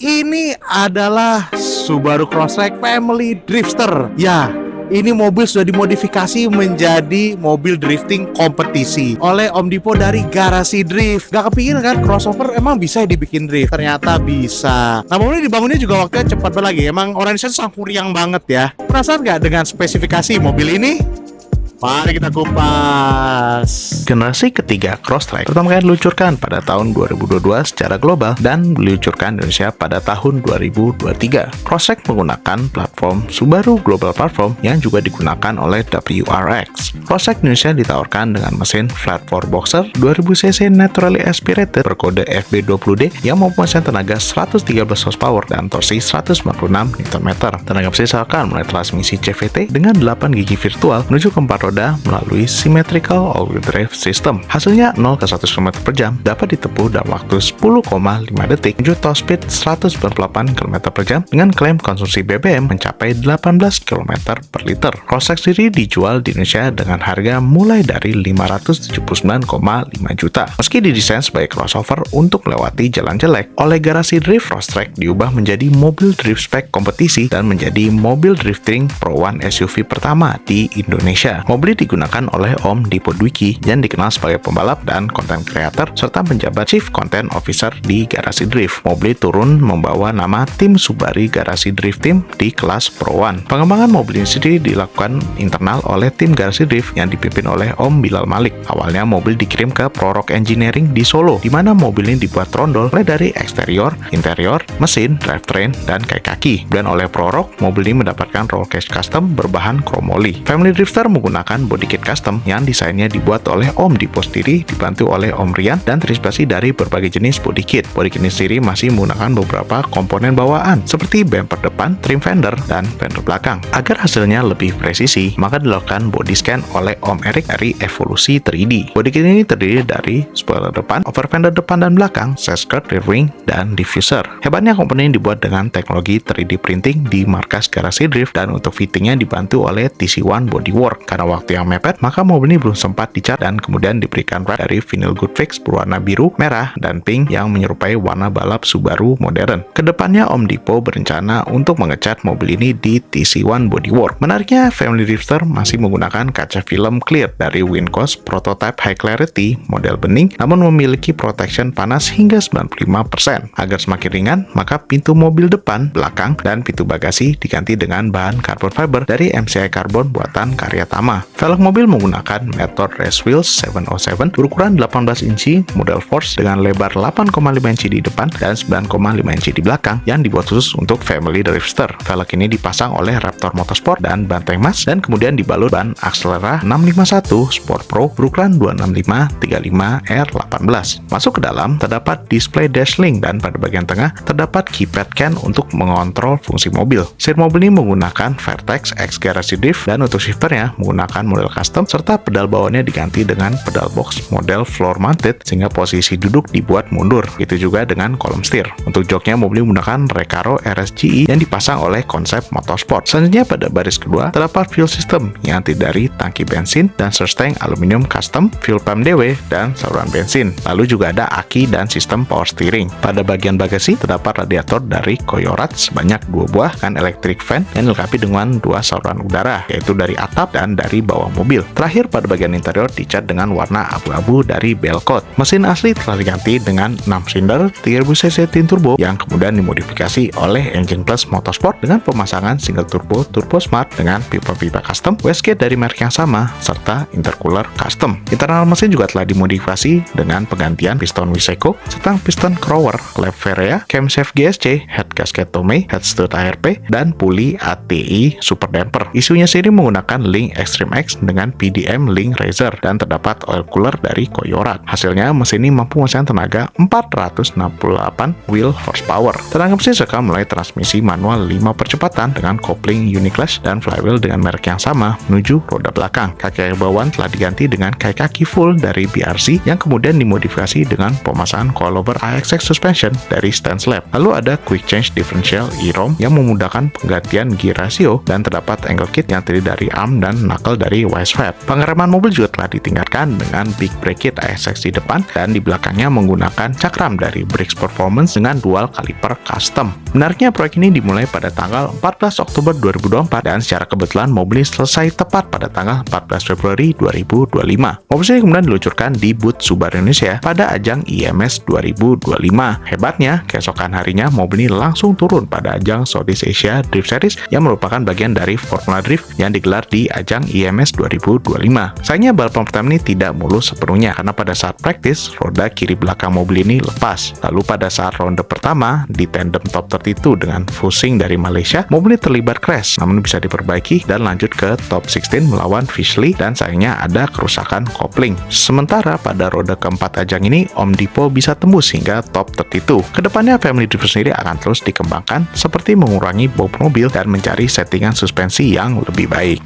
Ini adalah Subaru Crosstrek Family Drifter. Ya, ini mobil sudah dimodifikasi menjadi mobil drifting kompetisi oleh Om Dipo dari Garasi Drift. Gak kepikiran kan crossover emang bisa dibikin drift? Ternyata bisa. Nah, mobil ini dibangunnya juga waktunya cepat banget lagi. Emang Indonesia sangkuriang banget ya. Penasaran gak dengan spesifikasi mobil ini? Mari kita kupas. Generasi ketiga Crosstrek pertama kali diluncurkan pada tahun 2022 secara global dan diluncurkan di Indonesia pada tahun 2023. Crosstrek menggunakan platform Subaru Global Platform yang juga digunakan oleh WRX. Crosstrek Indonesia ditawarkan dengan mesin flat 4 boxer 2000cc naturally aspirated berkode FB20D yang mempunyai tenaga 113 horsepower dan torsi 196 Nm. Tenaga mesin disalurkan melalui transmisi CVT dengan 8 gigi virtual menuju ke 4 roda melalui symmetrical all-wheel drive system. Hasilnya 0 ke 100 km per jam dapat ditempuh dalam waktu 10,5 detik menuju top speed 198 km per jam dengan klaim konsumsi BBM mencapai 18 km per liter. Crosstrek sendiri dijual di Indonesia dengan harga mulai dari 579,5 juta. Meski didesain sebagai crossover untuk melewati jalan jelek, oleh Garasi Drift, Crosstrek diubah menjadi mobil drift spek kompetisi dan menjadi mobil drifting Pro One SUV pertama di Indonesia. Mobil digunakan oleh Om Dipo Dwiki yang dikenal sebagai pembalap dan konten creator serta penjabat Chief Content Officer di Garasi Drift. Mobil turun membawa nama tim Subaru Garasi Drift Team di kelas Pro One. Pengembangan mobil ini sendiri dilakukan internal oleh tim Garasi Drift yang dipimpin oleh Om Bilal Malik. Awalnya mobil dikirim ke Prorok Engineering di Solo, di mana mobil ini dibuat rondol mulai dari eksterior, interior, mesin, drivetrain, dan kaki. Dan oleh Prorok, mobil ini mendapatkan roll cage custom berbahan kromoli. Family Drifter menggunakan body kit custom yang desainnya dibuat oleh Om Dipo sendiri dibantu oleh Om Rian dan terinspirasi dari berbagai jenis body kit. Body kit ini sendiri masih menggunakan beberapa komponen bawaan seperti bumper depan, trim fender, dan fender belakang. Agar hasilnya lebih presisi, maka dilakukan body scan oleh Om Erik dari Evolusi 3D. Body kit ini terdiri dari spoiler depan, over fender depan dan belakang, side skirt, rear wing, dan diffuser. Hebatnya komponen ini dibuat dengan teknologi 3D printing di markas Garasi Drift dan untuk fittingnya dibantu oleh TC1 Bodywork. Karena waktu yang mepet, maka mobil ini belum sempat dicat dan kemudian diberikan wrap dari vinyl good fix berwarna biru, merah, dan pink yang menyerupai warna balap Subaru modern. Kedepannya Om Dipo berencana untuk mengecat mobil ini di TC1 Bodywork. Menariknya, Family Drifter masih menggunakan kaca film clear dari Wincos prototype high clarity model bening, namun memiliki protection panas hingga 95%. Agar semakin ringan, maka pintu mobil depan, belakang, dan pintu bagasi diganti dengan bahan carbon fiber dari MCI Carbon buatan karya Tama. Velg mobil menggunakan Method Race Wheels 707 berukuran 18 inci model Force dengan lebar 8,5 inci di depan dan 9,5 inci di belakang yang dibuat khusus untuk Family Drifter. Velg ini dipasang oleh Raptor Motorsport dan Banteng Mas dan kemudian dibalut ban Axelera 651 Sport Pro berukuran 265/35R18. Masuk ke dalam terdapat display dashlink dan pada bagian tengah terdapat keypad CAN untuk mengontrol fungsi mobil. Setir mobil ini menggunakan Vertex X Garasi Drift dan untuk shifternya menggunakan model custom serta pedal bawahnya diganti dengan pedal box model floor mounted sehingga posisi duduk dibuat mundur. Itu juga dengan kolom setir. Untuk joknya mobil menggunakan Recaro RSGE yang dipasang oleh konsep motorsport. Selanjutnya pada baris kedua terdapat fuel system yang terdiri dari tangki bensin dan surge tank aluminium custom, fuel pump DW, dan saluran bensin. Lalu juga ada aki dan sistem power steering. Pada bagian bagasi terdapat radiator dari Koyorat sebanyak 2 buah dan electric fan yang dilengkapi dengan 2 saluran udara, yaitu dari atap dan dari bawah mobil. Terakhir pada bagian interior dicat dengan warna abu-abu dari bell coat. Mesin asli telah diganti dengan 6 silinder 3000cc twin turbo yang kemudian dimodifikasi oleh Engine Plus Motorsport dengan pemasangan single turbo turbo smart dengan pipa-pipa custom, wastegate dari merek yang sama, serta intercooler custom. Internal mesin juga telah dimodifikasi dengan penggantian piston Wiseco, serta piston Crower, klep Verea, camshaft GSC, head gasket Tomei, head stud ARP, dan puli ATI super damper. Isunya sendiri menggunakan Link Extreme X dengan PDM Link Razor dan terdapat oil cooler dari Koyorat. Hasilnya mesin ini mampu menghasilkan tenaga 468 wheel horsepower. Tenaga mesin serta mulai transmisi manual 5 percepatan dengan kopling Uniclash dan flywheel dengan merek yang sama menuju roda belakang. Kaki bawaan telah diganti dengan kaki full dari BRC yang kemudian dimodifikasi dengan pemasangan coilover AXX suspension dari Stanslab. Lalu ada quick change differential E-ROM yang memudahkan penggantian gear ratio dan terdapat angle kit yang terdiri dari arm dan knuckle hasil dari Wiseweb. Pengereman mobil juga telah ditingkatkan dengan Big Brake Kit ASX di depan dan di belakangnya menggunakan cakram dari Brix Performance dengan dual kaliper custom. Benarnya proyek ini dimulai pada tanggal 14 Oktober 2024 dan secara kebetulan mobil ini selesai tepat pada tanggal 14 Februari 2025. Mobil ini kemudian diluncurkan di booth Subaru Indonesia pada ajang IMS 2025. Hebatnya, keesokan harinya mobil ini langsung turun pada ajang Southeast Asia Drift Series yang merupakan bagian dari Formula Drift yang digelar di ajang IMS 2025. Sayangnya balapan pertama ini tidak mulus sepenuhnya karena pada saat praktis, roda kiri belakang mobil ini lepas. Lalu pada saat ronde pertama di tandem top 32 dengan Fusing dari Malaysia, mobil ini terlibat crash namun bisa diperbaiki dan lanjut ke top 16 melawan Fishley dan sayangnya ada kerusakan kopling. Sementara pada roda keempat ajang ini, Om Dipo bisa tembus hingga top 32. Kedepannya Family Drift sendiri akan terus dikembangkan seperti mengurangi bobot mobil dan mencari settingan suspensi yang lebih baik.